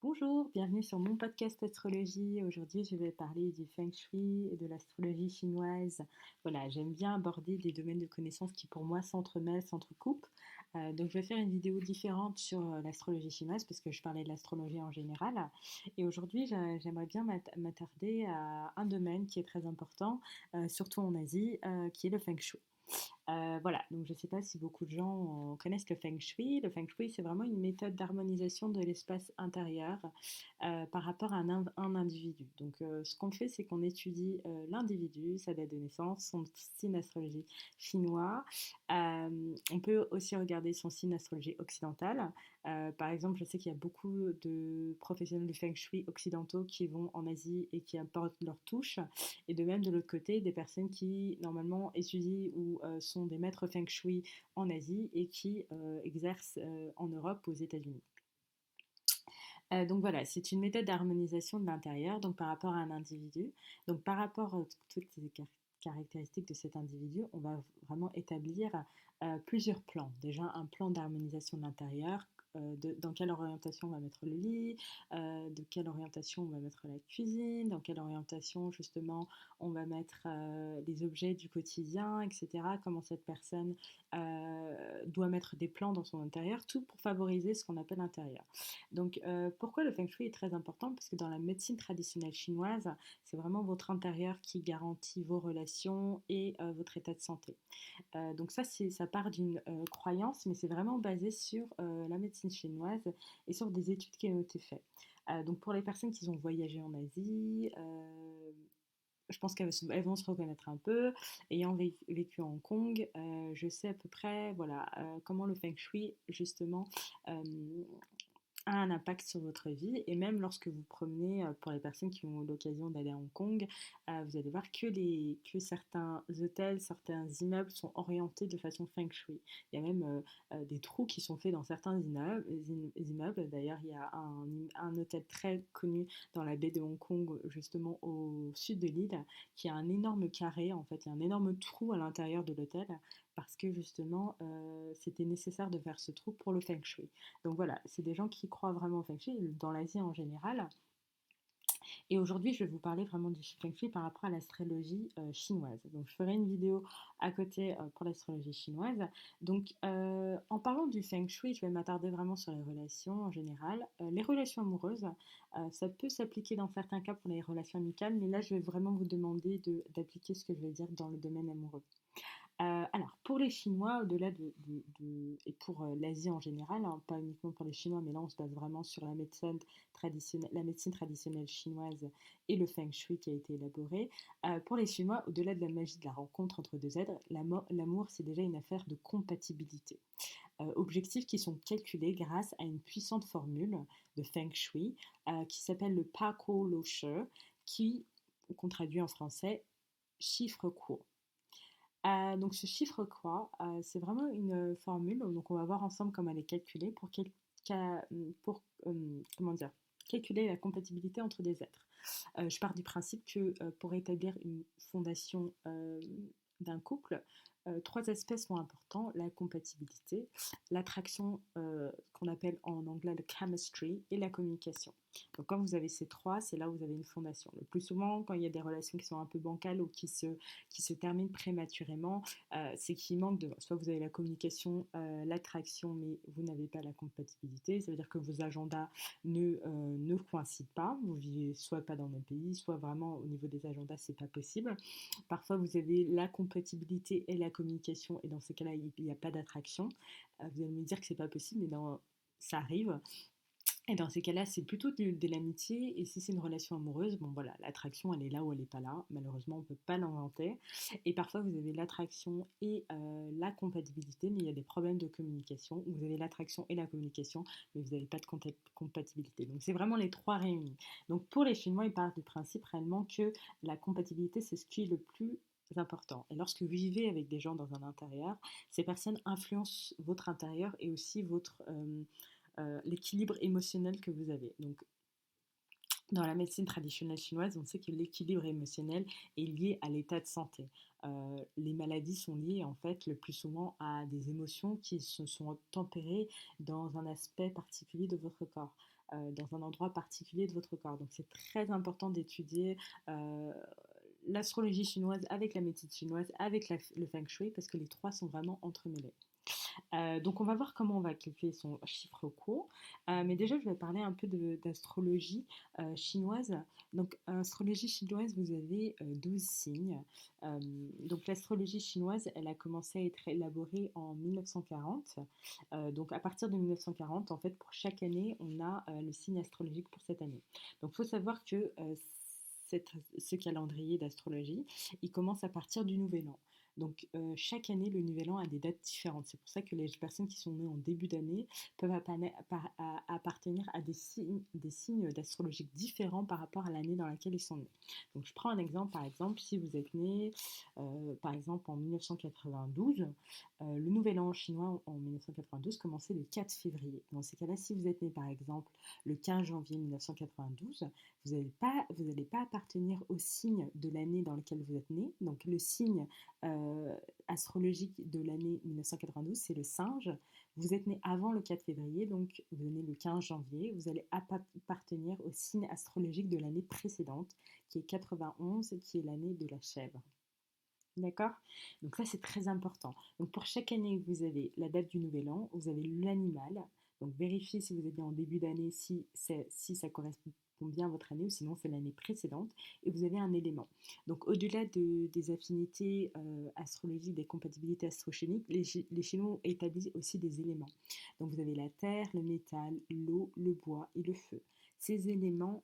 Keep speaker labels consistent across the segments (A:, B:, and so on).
A: Bonjour, bienvenue sur mon podcast astrologie. Aujourd'hui, je vais parler du feng shui et de l'astrologie chinoise. Voilà, j'aime bien aborder des domaines de connaissances qui pour moi s'entremêlent, s'entrecoupent. Donc, je vais faire une vidéo différente sur l'astrologie chinoise parce que je parlais de l'astrologie en général. Et aujourd'hui, j'aimerais bien m'attarder à un domaine qui est très important, surtout en Asie, qui est le feng shui. Voilà, donc je ne sais pas si beaucoup de gens connaissent le feng shui. Le feng shui, c'est vraiment une méthode d'harmonisation de l'espace intérieur par rapport à un individu. Donc, ce qu'on fait, c'est qu'on étudie l'individu, sa date de naissance, son signe astrologie chinois. On peut aussi regarder son signe astrologie occidental. Par exemple, je sais qu'il y a beaucoup de professionnels du feng shui occidentaux qui vont en Asie et qui apportent leur touche. Et de même, de l'autre côté, des personnes qui normalement étudient ou sont des maîtres feng shui en Asie et qui exercent en Europe ou aux États-Unis. Donc voilà, c'est une méthode d'harmonisation de l'intérieur, donc par rapport à un individu. Donc par rapport à toutes les caractéristiques de cet individu, on va vraiment établir plusieurs plans. Déjà un plan d'harmonisation de l'intérieur, dans quelle orientation on va mettre le lit, de quelle orientation on va mettre la cuisine, dans quelle orientation justement on va mettre les objets du quotidien, etc. Comment cette personne doit mettre des plans dans son intérieur, tout pour favoriser ce qu'on appelle l'intérieur. Donc, pourquoi le feng shui est très important? Parce que dans la médecine traditionnelle chinoise, c'est vraiment votre intérieur qui garantit vos relations et votre état de santé. Donc ça part d'une croyance, mais c'est vraiment basé sur la médecine chinoise et sur des études qui ont été faites. Donc pour les personnes qui ont voyagé en Asie, je pense qu'elles vont se reconnaître un peu. Ayant vécu à Hong Kong, je sais à peu près voilà, comment le feng shui, justement, euh, a un impact sur votre vie. Et même lorsque vous promenez, pour les personnes qui ont l'occasion d'aller à Hong Kong, vous allez voir que certains hôtels, certains immeubles sont orientés de façon feng shui. Il y a même des trous qui sont faits dans certains immeubles. D'ailleurs, il y a un hôtel très connu dans la baie de Hong Kong, justement au sud de l'île, qui a un énorme carré, en fait, il y a un énorme trou à l'intérieur de l'hôtel parce que justement c'était nécessaire de faire ce trou pour le feng shui. Donc voilà, c'est des gens qui croient vraiment au feng shui, dans l'Asie en général. Et aujourd'hui, je vais vous parler vraiment du feng shui par rapport à l'astrologie chinoise. Donc je ferai une vidéo à côté pour l'astrologie chinoise. Donc en parlant du feng shui, je vais m'attarder vraiment sur les relations en général. Les relations amoureuses, ça peut s'appliquer dans certains cas pour les relations amicales, mais là je vais vraiment vous demander d'appliquer ce que je vais dire dans le domaine amoureux. Alors, pour les Chinois, au-delà et pour l'Asie en général, hein, pas uniquement pour les Chinois, mais là on se base vraiment sur la médecine traditionnelle chinoise et le feng shui qui a été élaboré. Pour les Chinois, au-delà de la magie de la rencontre entre deux êtres, l'amour c'est déjà une affaire de compatibilité. Objectifs qui sont calculés grâce à une puissante formule de feng shui qui s'appelle le Pa Kuo Lo Shi, qu'on traduit en français chiffre quo. Donc ce chiffre quoi, c'est vraiment une formule, donc on va voir ensemble comment elle est calculée comment dire? Calculer la compatibilité entre des êtres. Je pars du principe que, pour établir une fondation, d'un couple, 3 aspects sont importants: la compatibilité, l'attraction, qu'on appelle en anglais le chemistry et la communication. Donc quand vous avez ces 3, c'est là où vous avez une fondation. Le plus souvent, quand il y a des relations qui sont un peu bancales ou qui se terminent prématurément, c'est qu'il manque de soit vous avez la communication, l'attraction, mais vous n'avez pas la compatibilité. Ça veut dire que vos agendas ne coïncident pas. Vous vivez soit pas dans le même pays, soit vraiment au niveau des agendas, c'est pas possible. Parfois, vous avez la compatibilité et la communication, et dans ces cas-là, il n'y a pas d'attraction. Vous allez me dire que c'est pas possible, mais ça arrive. Et dans ces cas-là, c'est plutôt de l'amitié. Et si c'est une relation amoureuse, bon voilà, l'attraction, elle est là ou elle n'est pas là. Malheureusement, on ne peut pas l'inventer. Et parfois, vous avez l'attraction et la compatibilité, mais il y a des problèmes de communication. Vous avez l'attraction et la communication, mais vous n'avez pas de compatibilité. Donc, c'est vraiment les trois réunis. Donc, pour les Chinois, ils partent du principe réellement que la compatibilité, c'est ce qui est le plus important. Et lorsque vous vivez avec des gens dans un intérieur, ces personnes influencent votre intérieur et aussi l'équilibre émotionnel que vous avez. Donc, Dans la médecine traditionnelle chinoise, on sait que l'équilibre émotionnel est lié à l'état de santé. Les maladies sont liées en fait le plus souvent à des émotions qui se sont tempérées dans un aspect particulier de votre corps, dans un endroit particulier de votre corps. Donc c'est très important d'étudier euh, l'astrologie chinoise avec la médecine chinoise, avec le feng shui, parce que les trois sont vraiment entremêlés. Donc on va voir comment on va calculer son chiffre court. Mais déjà, je vais parler un peu d'astrologie chinoise. Donc, astrologie chinoise, vous avez 12 signes. Donc, l'astrologie chinoise, elle a commencé à être élaborée en 1940. Donc, à partir de 1940, en fait, pour chaque année, on a le signe astrologique pour cette année. Donc, il faut savoir que ce calendrier d'astrologie, il commence à partir du Nouvel An. Donc, chaque année, le Nouvel An a des dates différentes. C'est pour ça que les personnes qui sont nées en début d'année peuvent appartenir à des signes d'astrologique différents par rapport à l'année dans laquelle ils sont nés. Donc, je prends un exemple. Par exemple, si vous êtes né, par exemple, en 1992, le Nouvel An chinois en 1992 commençait le 4 février. Dans ces cas-là, si vous êtes né, par exemple, le 15 janvier 1992, vous n'allez pas appartenir au signe de l'année dans lequel vous êtes né. Donc, le signe euh, astrologique de l'année 1992, c'est le singe. Vous êtes né avant le 4 février, donc vous êtes né le 15 janvier. Vous allez appartenir au signe astrologique de l'année précédente, qui est 91, qui est l'année de la chèvre. D'accord? Donc ça, c'est très important. Donc pour chaque année, vous avez la date du nouvel an, vous avez l'animal. Donc vérifiez si vous êtes né en début d'année, si ça correspond bien à votre année, ou sinon c'est l'année précédente. Et vous avez un élément. Donc au-delà des affinités astrologiques, des compatibilités astrochimiques, les Chinois établissent aussi des éléments. Donc vous avez la terre, le métal, l'eau, le bois et le feu. Ces éléments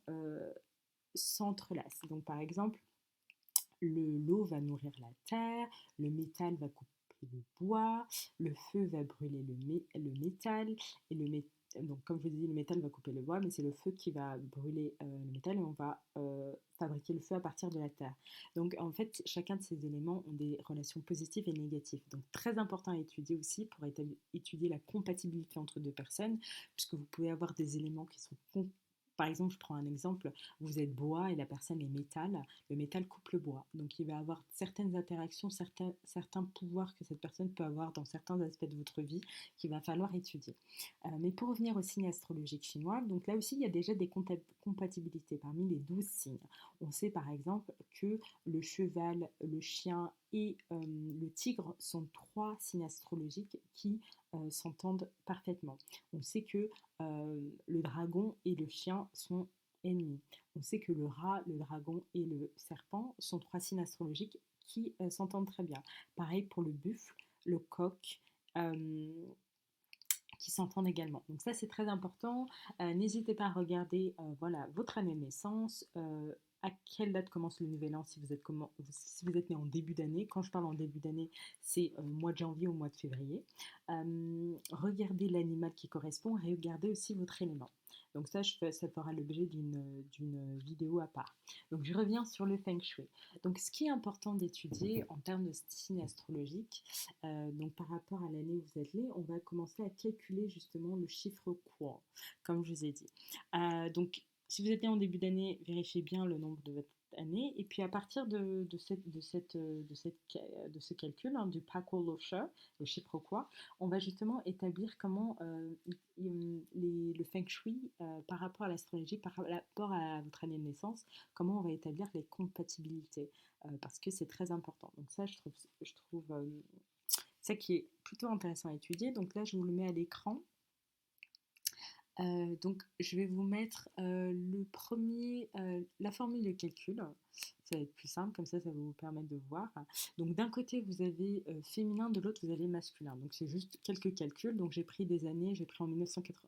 A: s'entrelacent. Donc par exemple, l'eau va nourrir la terre, le métal va couper le bois, le feu va brûler le métal, et donc comme je vous dis, le métal va couper le bois, mais c'est le feu qui va brûler le métal et on va fabriquer le feu à partir de la terre. Donc en fait, chacun de ces éléments ont des relations positives et négatives. Donc très important à étudier aussi pour étudier la compatibilité entre deux personnes, puisque vous pouvez avoir des éléments qui sont par exemple, je prends un exemple, vous êtes bois et la personne est métal, le métal coupe le bois. Donc il va avoir certaines interactions, certains pouvoirs que cette personne peut avoir dans certains aspects de votre vie qu'il va falloir étudier. Mais pour revenir au signe astrologique chinois, donc là aussi il y a déjà des compatibilités parmi les 12 signes. On sait par exemple que le cheval, le chien et le tigre sont trois signes astrologiques qui s'entendent parfaitement. On sait que le dragon et le chien sont ennemis. On sait que le rat, le dragon et le serpent sont trois signes astrologiques qui s'entendent très bien. Pareil pour le buffle, le coq, euh, qui s'entendent également. Donc ça, c'est très important. N'hésitez pas à regarder voilà, votre année de naissance, à quelle date commence le nouvel an si vous êtes né en début d'année. Quand je parle en début d'année, c'est mois de janvier ou mois de février. Regardez l'animal qui correspond et regardez aussi votre élément. Donc ça fera l'objet d'une vidéo à part. Donc je reviens sur le feng shui. Donc ce qui est important d'étudier en termes de signe astrologique, donc par rapport à l'année où vous êtes né, on va commencer à calculer justement le chiffre courant, comme je vous ai dit. Donc si vous êtes né en début d'année, vérifiez bien le nombre de votre année. Et puis à partir de ce calcul, hein, du Paco-Loescher, le chiffre quoi, on va justement établir comment le feng shui, par rapport à l'astrologie, par rapport à votre année de naissance, comment on va établir les compatibilités, parce que c'est très important. Donc ça, je trouve ça qui est plutôt intéressant à étudier. Donc là, je vous le mets à l'écran. Donc, je vais vous mettre la formule de calcul. Ça va être plus simple, comme ça va vous permettre de voir. Donc, d'un côté, vous avez féminin, de l'autre, vous avez masculin. Donc, c'est juste quelques calculs. Donc, j'ai pris des années, j'ai pris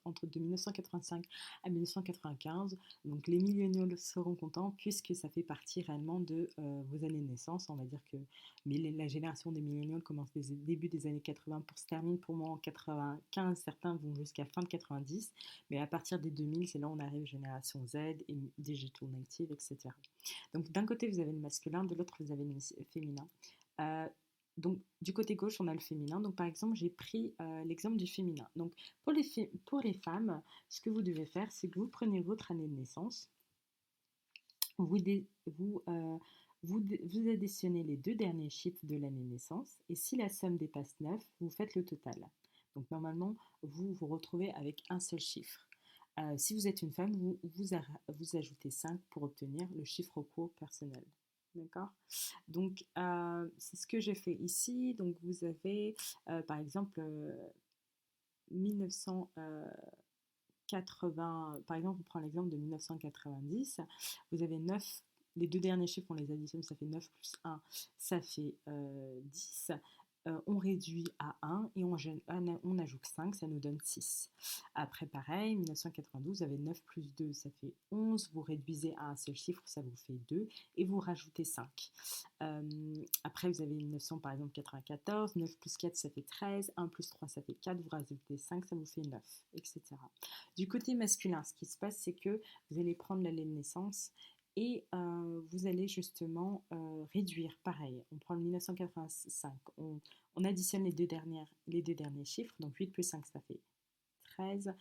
A: entre de 1985 à 1995. Donc, les milléniaux seront contents puisque ça fait partie réellement de vos années de naissance. On va dire que la génération des milléniaux commence début des années 80 pour se termine pour moi en 95. Certains vont jusqu'à fin de 90. Mais à partir des 2000, c'est là où on arrive génération Z et digital native, etc. Donc d'un côté, vous avez le masculin, de l'autre, vous avez le féminin. Euh, donc du côté gauche, on a le féminin. Donc par exemple, j'ai pris l'exemple du féminin. Donc pour les femmes, ce que vous devez faire, c'est que vous prenez votre année de naissance. Vous additionnez les deux derniers chiffres de l'année de naissance et si la somme dépasse 9, vous faites le total. Donc normalement, vous vous retrouvez avec un seul chiffre. Si vous êtes une femme, vous ajoutez 5 pour obtenir le chiffre au cours personnel. D'accord. Donc, c'est ce que j'ai fait ici. Donc, vous avez, par exemple, 1980, par exemple, on prend l'exemple de 1990, vous avez 9, les deux derniers chiffres, on les additionne, ça fait 9 plus 1, ça fait 10. On réduit à 1 et on ajoute 5, ça nous donne 6. Après, pareil, 1992, vous avez 9 plus 2, ça fait 11. Vous réduisez à un seul chiffre, ça vous fait 2. Et vous rajoutez 5. Après, vous avez 1900, par exemple, 94. 9 plus 4, ça fait 13. 1 plus 3, ça fait 4. Vous rajoutez 5, ça vous fait 9, etc. Du côté masculin, ce qui se passe, c'est que vous allez prendre l'année de naissance et vous allez justement réduire, pareil, on prend le 1985, on additionne les deux derniers chiffres, donc 8 plus 5 ça fait 13,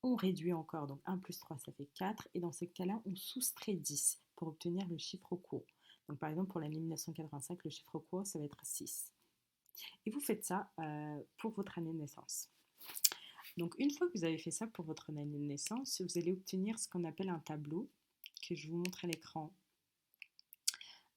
A: on réduit encore, donc 1 plus 3 ça fait 4, et dans ce cas-là, on soustrait 10 pour obtenir le chiffre au cours. Donc par exemple, pour l'année 1985, le chiffre au cours, ça va être 6. Et vous faites ça pour votre année de naissance. Donc une fois que vous avez fait ça pour votre année de naissance, vous allez obtenir ce qu'on appelle un tableau que je vous montre à l'écran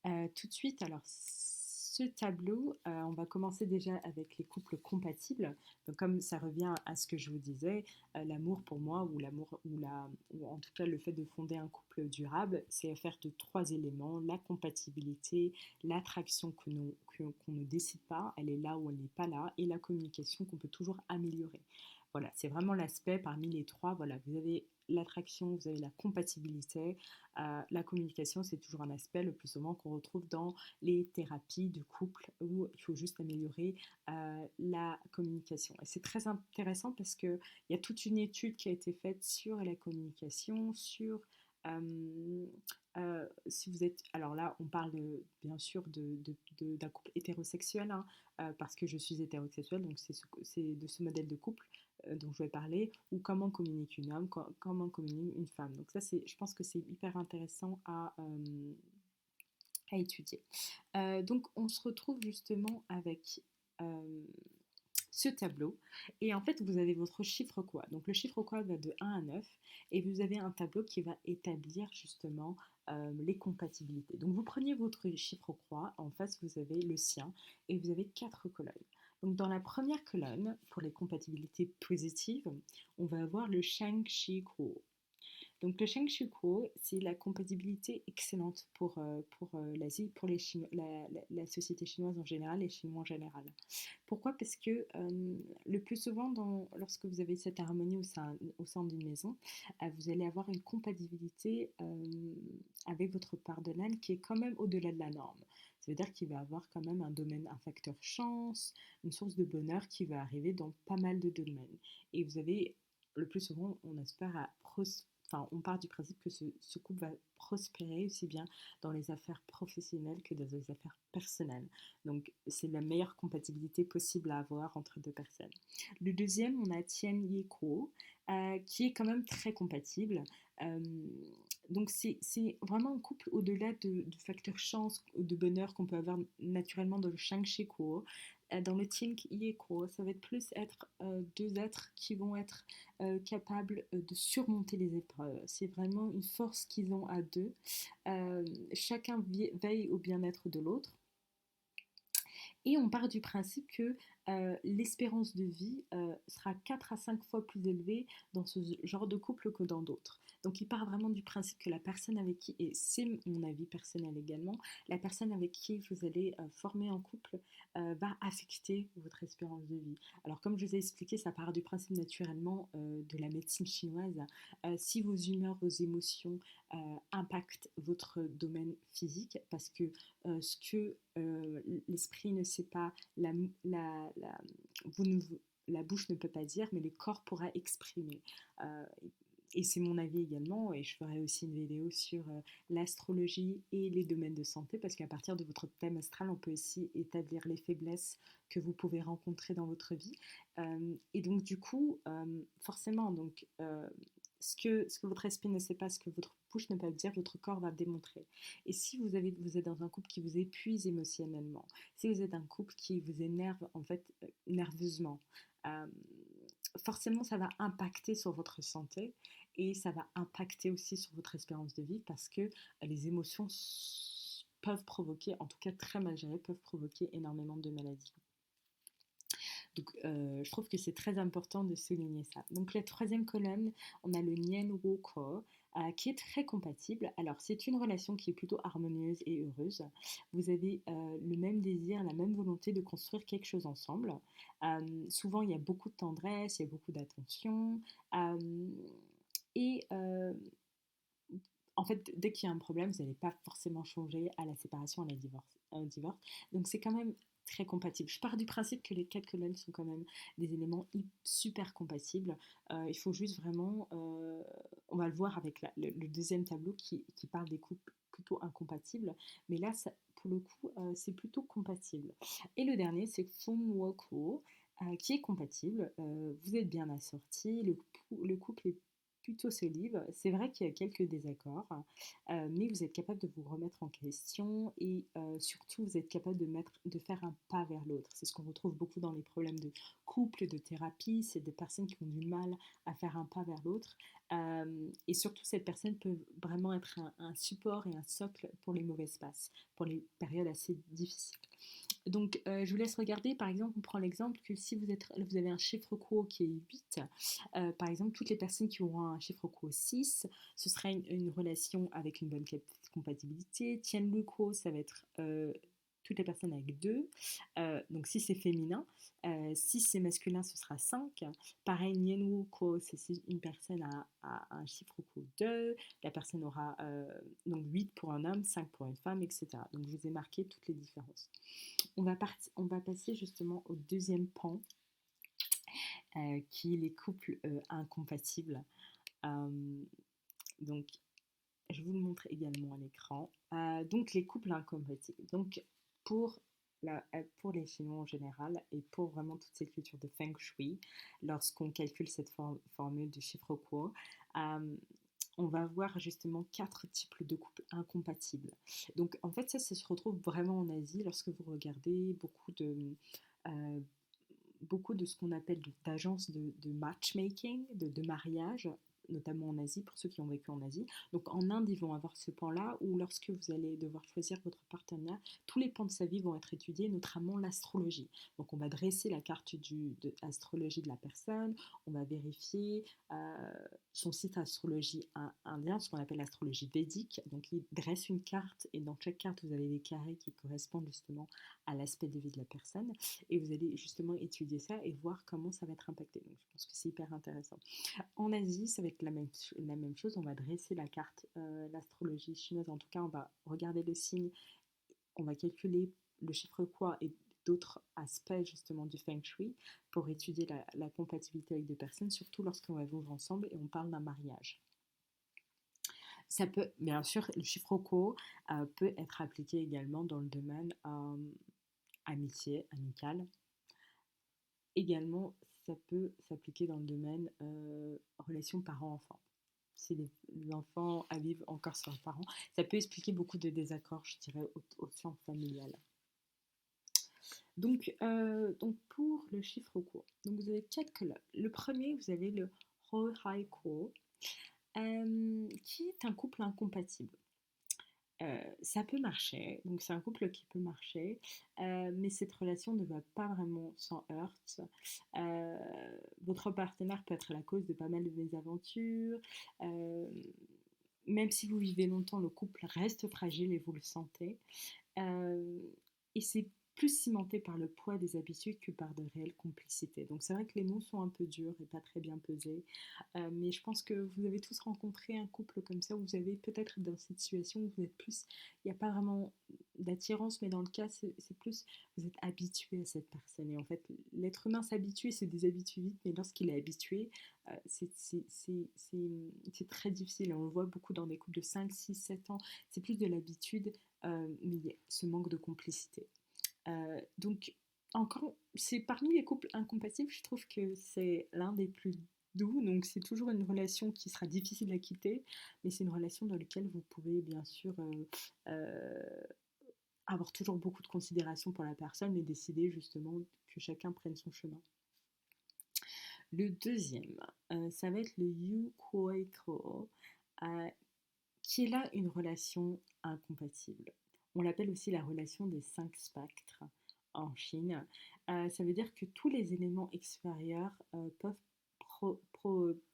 A: tout de suite. Alors ce tableau, on va commencer déjà avec les couples compatibles. Donc, comme ça revient à ce que je vous disais, l'amour pour moi, ou l'amour, ou en tout cas le fait de fonder un couple durable, c'est affaire de trois éléments: la compatibilité, l'attraction qu'on ne décide pas, elle est là ou elle n'est pas là, et la communication qu'on peut toujours améliorer. Voilà, c'est vraiment l'aspect parmi les trois. Voilà, vous avez l'attraction, vous avez la compatibilité. La communication, c'est toujours un aspect le plus souvent qu'on retrouve dans les thérapies de couple où il faut juste améliorer la communication. Et c'est très intéressant parce qu'il y a toute une étude qui a été faite sur la communication, sur si vous êtes... Alors là, on parle bien sûr d'un couple hétérosexuel, hein, parce que je suis hétérosexuelle, donc c'est de ce modèle de couple dont je vais parler, ou comment communique une homme, comment communique une femme. Donc ça, je pense que c'est hyper intéressant à étudier. Donc on se retrouve justement avec ce tableau, et en fait vous avez votre chiffre quoi. Donc le chiffre quoi va de 1 à 9, et vous avez un tableau qui va établir justement les compatibilités. Donc vous prenez votre chiffre croix, en face vous avez le sien, et vous avez 4 colonnes. Donc dans la première colonne, pour les compatibilités positives, on va avoir le Shang Shi Kuo. Donc le Sheng Shukuo, c'est la compatibilité excellente pour l'Asie, pour la société chinoise en général, les Chinois en général. Pourquoi? Parce que le plus souvent, lorsque vous avez cette harmonie au sein d'une maison, vous allez avoir une compatibilité avec votre partenaire qui est quand même au-delà de la norme. Ça veut dire qu'il va avoir quand même un facteur chance, une source de bonheur qui va arriver dans pas mal de domaines. Et vous avez, le plus souvent, on espère enfin, on part du principe que ce couple va prospérer aussi bien dans les affaires professionnelles que dans les affaires personnelles. Donc, c'est la meilleure compatibilité possible à avoir entre deux personnes. Le deuxième, on a Tian Ye Kuo, qui est quand même très compatible. Euh, donc, c'est vraiment un couple au-delà du facteur chance ou de bonheur qu'on peut avoir naturellement dans le Shang Shi Kuo. Dans le Tink Ye Kuo, ça va plus être deux êtres qui vont être capables de surmonter les épreuves. C'est vraiment une force qu'ils ont à deux. Chacun veille au bien-être de l'autre. Et on part du principe que l'espérance de vie sera 4 à 5 fois plus élevée dans ce genre de couple que dans d'autres. Donc il part vraiment du principe que la personne avec qui, et c'est mon avis personnel également, la personne avec qui vous allez former un couple va affecter votre espérance de vie. Alors comme je vous ai expliqué, ça part du principe naturellement de la médecine chinoise. Si vos humeurs, vos émotions impactent votre domaine physique, parce que ce que l'esprit ne sait pas, vous ne, la bouche ne peut pas dire, mais le corps pourra exprimer. Euh, et c'est mon avis également, et je ferai aussi une vidéo sur l'astrologie et les domaines de santé, parce qu'à partir de votre thème astral, on peut aussi établir les faiblesses que vous pouvez rencontrer dans votre vie. Et donc du coup, forcément, donc, ce que votre esprit ne sait pas, ce que votre bouche ne peut pas dire, votre corps va démontrer. Et si vous êtes dans un couple qui vous épuise émotionnellement, si vous êtes un couple qui vous énerve en fait nerveusement, euh, forcément ça va impacter sur votre santé et ça va impacter aussi sur votre espérance de vie parce que les émotions peuvent provoquer, en tout cas très mal gérées, peuvent provoquer énormément de maladies. Donc, je trouve que c'est très important de souligner ça. Donc, la troisième colonne, on a le Nien Woko, qui est très compatible. Alors, c'est une relation qui est plutôt harmonieuse et heureuse. Vous avez le même désir, la même volonté de construire quelque chose ensemble. Souvent, il y a beaucoup de tendresse, il y a beaucoup d'attention. Euh, et en fait, dès qu'il y a un problème, vous n'allez pas forcément changer à la séparation, à la divorce. Donc c'est quand même très compatible. Je pars du principe que les quatre colonnes sont quand même des éléments super compatibles. Il faut juste vraiment, on va le voir avec le deuxième tableau qui parle des couples plutôt incompatibles, mais là, pour le coup, c'est plutôt compatible. Et le dernier, c'est Fumwoko, qui est compatible. Vous êtes bien assortis, le couple est plutôt solide. C'est vrai qu'il y a quelques désaccords, mais vous êtes capable de vous remettre en question et surtout vous êtes capable de faire un pas vers l'autre. C'est ce qu'on retrouve beaucoup dans les problèmes de couple, de thérapie. C'est des personnes qui ont du mal à faire un pas vers l'autre. Et surtout, cette personne peut vraiment être un support et un socle pour les mauvaises passes, pour les périodes assez difficiles. Donc, je vous laisse regarder. Par exemple, on prend l'exemple que si vous avez un chiffre quo qui est 8, par exemple, toutes les personnes qui auront un chiffre quo 6, ce sera une relation avec une bonne compatibilité. Tien Lu quo, ça va être toutes les personnes avec 2. Donc, si c'est féminin. Si c'est masculin, ce sera 5. Pareil, Nien Wu quo, c'est si une personne a un chiffre quo 2. La personne aura donc 8 pour un homme, 5 pour une femme, etc. Donc, je vous ai marqué toutes les différences. On va passer justement au deuxième pan, qui est les couples incompatibles. Euh, donc, je vous le montre également à l'écran. Donc, les couples incompatibles. Donc, pour, pour les Chinois en général et pour vraiment toute cette culture de Feng Shui, lorsqu'on calcule cette formule du chiffre quo, on va voir justement 4 types de couples incompatibles. Donc en fait ça se retrouve vraiment en Asie lorsque vous regardez euh, beaucoup de ce qu'on appelle d'agences de matchmaking, de mariage, notamment en Asie, pour ceux qui ont vécu en Asie. Donc en Inde, ils vont avoir ce pan-là où lorsque vous allez devoir choisir votre partenaire, tous les pans de sa vie vont être étudiés, notamment l'astrologie. Donc on va dresser la carte de l'astrologie de la personne, on va vérifier son site astrologie indien, ce qu'on appelle l'astrologie védique. Donc il dresse une carte et dans chaque carte, vous avez des carrés qui correspondent justement à l'aspect de vie de la personne et vous allez justement étudier ça et voir comment ça va être impacté. Donc je pense que c'est hyper intéressant. En Asie, ça va être la même chose. On va dresser la carte, l'astrologie chinoise. En tout cas, on va regarder le signe, on va calculer le chiffre quoi et d'autres aspects justement du feng shui pour étudier la compatibilité avec des personnes, surtout lorsqu'on va vivre ensemble et on parle d'un mariage. Ça peut, bien sûr, le chiffre quo peut être appliqué également dans le domaine amitié, amical. Également, ça peut s'appliquer dans le domaine relation parent-enfant. Si les enfants vivent encore sans leurs parents, ça peut expliquer beaucoup de désaccords, je dirais, au sein familial. Donc pour le chiffre quo, donc vous avez 4 colonnes. Le premier, vous avez le Rohai quo, qui est un couple incompatible. Ça peut marcher, donc c'est un couple qui peut marcher, mais cette relation ne va pas vraiment sans heurts. Euh, Votre partenaire peut être la cause de pas mal de mésaventures. Euh, Même si vous vivez longtemps, le couple reste fragile et vous le sentez. Euh, et c'est plus cimenté par le poids des habitudes que par de réelles complicités. Donc c'est vrai que les mots sont un peu durs et pas très bien pesés, mais je pense que vous avez tous rencontré un couple comme ça où vous avez peut-être dans cette situation où vous êtes plus, il n'y a pas vraiment d'attirance, mais dans le cas c'est plus vous êtes habitué à cette personne. Et en fait, l'être humain s'habitue et se déshabitue vite, mais lorsqu'il est habitué, c'est très difficile. Et on le voit beaucoup dans des couples de 5 6 7 ans, c'est plus de l'habitude, mais il y a ce manque de complicité. Donc, encore, c'est parmi les couples incompatibles, je trouve que c'est l'un des plus doux, donc c'est toujours une relation qui sera difficile à quitter, mais c'est une relation dans laquelle vous pouvez bien sûr euh, avoir toujours beaucoup de considération pour la personne et décider justement que chacun prenne son chemin. Le deuxième, ça va être le Yukoiko, euh, qui est là une relation incompatible. On l'appelle aussi la relation des cinq spectres en Chine. Ça veut dire que tous les éléments extérieurs peuvent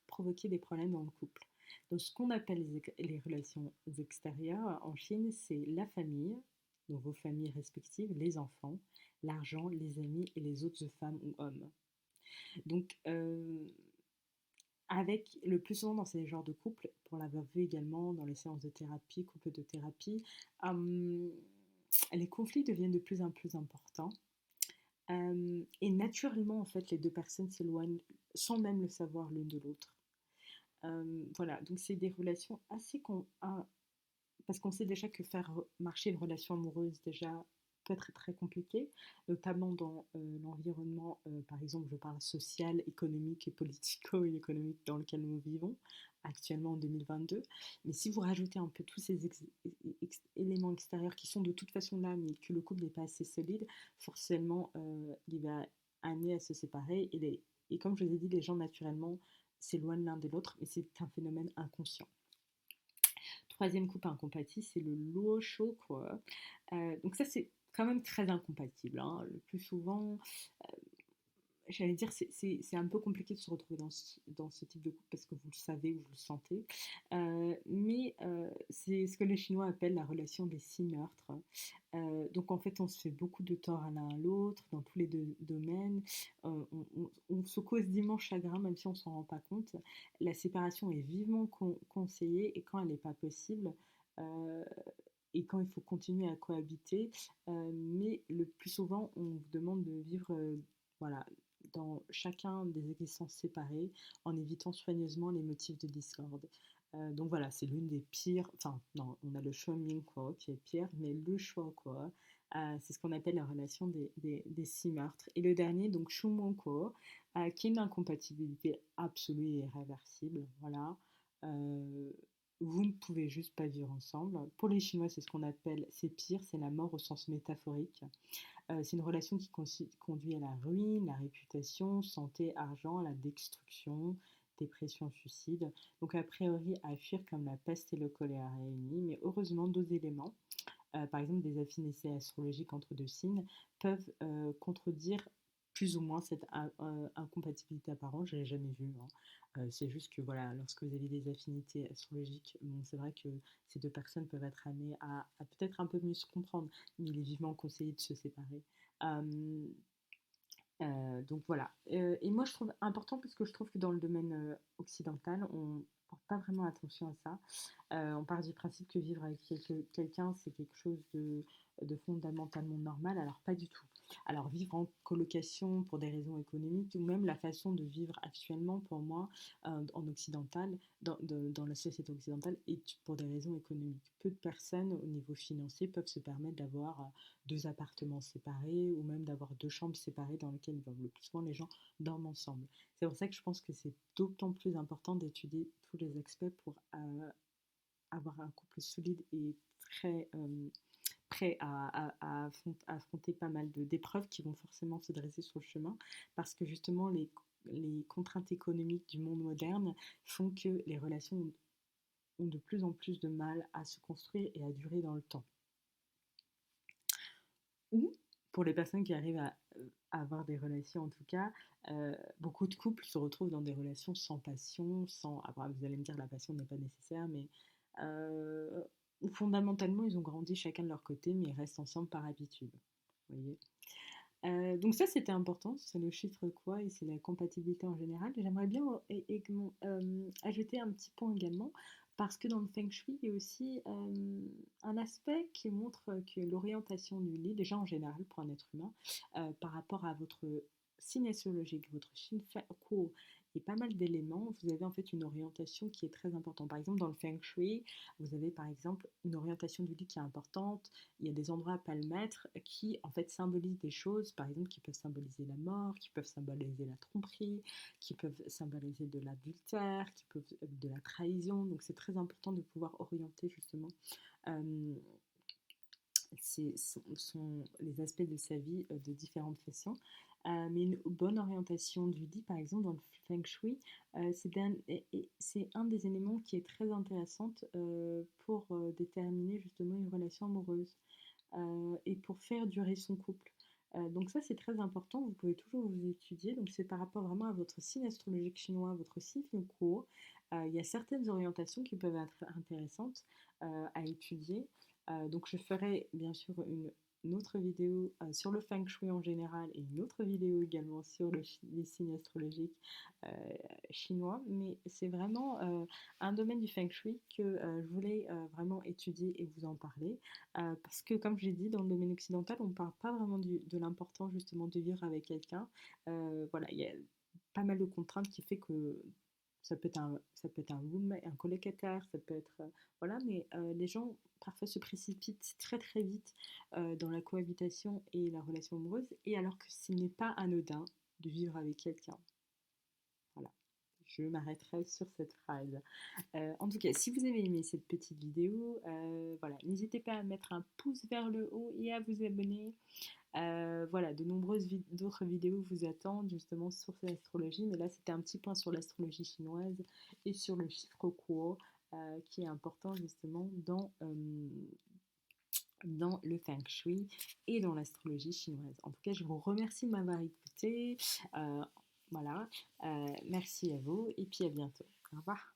A: provoquer des problèmes dans le couple. Donc, ce qu'on appelle les relations extérieures en Chine, c'est la famille, donc vos familles respectives, les enfants, l'argent, les amis et les autres femmes ou hommes. Donc, avec le plus souvent dans ces genres de couples, pour l'avoir vu également dans les séances de thérapie, couple de thérapie, euh, les conflits deviennent de plus en plus importants. Et naturellement, en fait, les deux personnes s'éloignent sans même le savoir l'une de l'autre. Voilà, donc c'est des relations assez parce qu'on sait déjà que faire marcher une relation amoureuse déjà peut être très compliqué, notamment dans l'environnement, par exemple, je parle social, économique et politico-économique dans lequel nous vivons actuellement en 2022. Mais si vous rajoutez un peu tous ces éléments extérieurs qui sont de toute façon là, mais que le couple n'est pas assez solide, forcément, il va amener à se séparer. Et comme je vous ai dit, les gens naturellement s'éloignent l'un de l'autre, mais c'est un phénomène inconscient. Troisième couple incompatible, c'est le luo shou, quoi. Donc ça, c'est quand même très incompatible, hein. Le plus souvent, j'allais dire, c'est un peu compliqué de se retrouver dans ce type de couple parce que vous le savez ou vous le sentez. Mais c'est ce que les Chinois appellent la relation des six meurtres. Donc en fait, on se fait beaucoup de tort à l'un à l'autre dans tous les deux domaines. On se cause d'immenses chagrins, même si on ne s'en rend pas compte. La séparation est vivement conseillée et quand elle n'est pas possible, euh, et quand il faut continuer à cohabiter, mais le plus souvent, on vous demande de vivre voilà, dans chacun des existences séparées en évitant soigneusement les motifs de discorde. Donc voilà, c'est l'une des pires. Enfin, non, on a le Shuo qui est pire, mais le Shuo c'est ce qu'on appelle la relation des six meurtres. Et le dernier, donc Shumoko, qui est une incompatibilité absolue et irréversible. Voilà. Euh, vous ne pouvez juste pas vivre ensemble. Pour les Chinois, c'est ce qu'on appelle, c'est pire, c'est la mort au sens métaphorique. C'est une relation qui conduit à la ruine, la réputation, santé, argent, à la destruction, dépression, suicide. Donc a priori à fuir comme la peste et le choléra réunis, mais heureusement d'autres éléments, par exemple des affinités astrologiques entre deux signes, peuvent contredire plus ou moins cette incompatibilité apparente. Je ne l'ai jamais vue, hein. C'est juste que voilà, lorsque vous avez des affinités astrologiques, bon, c'est vrai que ces deux personnes peuvent être amenées à peut-être un peu mieux se comprendre, mais il est vivement conseillé de se séparer. Euh, donc voilà. Et moi, je trouve important parce que je trouve que dans le domaine occidental, on porte pas vraiment attention à ça. On part du principe que vivre avec quelqu'un, c'est quelque chose de fondamentalement normal, alors pas du tout. Alors vivre en colocation pour des raisons économiques, ou même la façon de vivre actuellement pour moi en occidental, dans la société occidentale, et pour des raisons économiques. Peu de personnes au niveau financier peuvent se permettre d'avoir deux appartements séparés ou même d'avoir deux chambres séparées dans lesquelles ils dorment. Le plus souvent, les gens dorment ensemble. C'est pour ça que je pense que c'est d'autant plus important d'étudier tous les aspects pour avoir un couple solide et très prêt à affronter pas mal d'épreuves qui vont forcément se dresser sur le chemin parce que justement les contraintes économiques du monde moderne font que les relations ont de plus en plus de mal à se construire et à durer dans le temps. Ou pour les personnes qui arrivent à avoir des relations en tout cas, beaucoup de couples se retrouvent dans des relations sans passion, sans... Après, vous allez me dire la passion n'est pas nécessaire, mais euh, fondamentalement ils ont grandi chacun de leur côté, mais ils restent ensemble par habitude. Vous voyez. Donc ça c'était important, c'est le chiffre quoi et c'est la compatibilité en général. J'aimerais bien ajouter un petit point également parce que dans le Feng Shui il y a aussi un aspect qui montre que l'orientation du lit, déjà en général pour un être humain, par rapport à votre signe astrologique, votre Shin Kuo et pas mal d'éléments, vous avez en fait une orientation qui est très importante. Par exemple, dans le Feng Shui, vous avez par exemple une orientation du lit qui est importante. Il y a des endroits à pas le mettre qui en fait symbolisent des choses, par exemple, qui peuvent symboliser la mort, qui peuvent symboliser la tromperie, qui peuvent symboliser de l'adultère, qui peuvent de la trahison. Donc c'est très important de pouvoir orienter justement euh, sont les aspects de sa vie de différentes façons. Mais une bonne orientation du lit, par exemple, dans le feng shui, c'est un des éléments qui est très intéressant pour déterminer justement une relation amoureuse et pour faire durer son couple. Donc ça, c'est très important. Vous pouvez toujours vous étudier. Donc c'est par rapport vraiment à votre signe astrologique chinois, votre signe Kuo. Il y a certaines orientations qui peuvent être intéressantes à étudier. Donc je ferai bien sûr une autre vidéo sur le feng shui en général et une autre vidéo également sur les signes astrologiques euh, chinois. Mais c'est vraiment un domaine du feng shui que je voulais vraiment étudier et vous en parler. Parce que, comme je l'ai dit, dans le domaine occidental, on ne parle pas vraiment de l'importance justement de vivre avec quelqu'un. Voilà, il y a pas mal de contraintes qui fait que ça peut être un roommate, un colocataire, ça peut être voilà, mais les gens parfois se précipitent très très vite dans la cohabitation et la relation amoureuse, et alors que ce n'est pas anodin de vivre avec quelqu'un. Voilà, je m'arrêterai sur cette phrase. En tout cas, si vous avez aimé cette petite vidéo, voilà, n'hésitez pas à mettre un pouce vers le haut et à vous abonner. Voilà, de nombreuses d'autres vidéos vous attendent justement sur l'astrologie, mais là c'était un petit point sur l'astrologie chinoise et sur le chiffre Kuo qui est important justement dans le feng shui et dans l'astrologie chinoise. En tout cas, je vous remercie de m'avoir écouté. Voilà, merci à vous et puis à bientôt. Au revoir.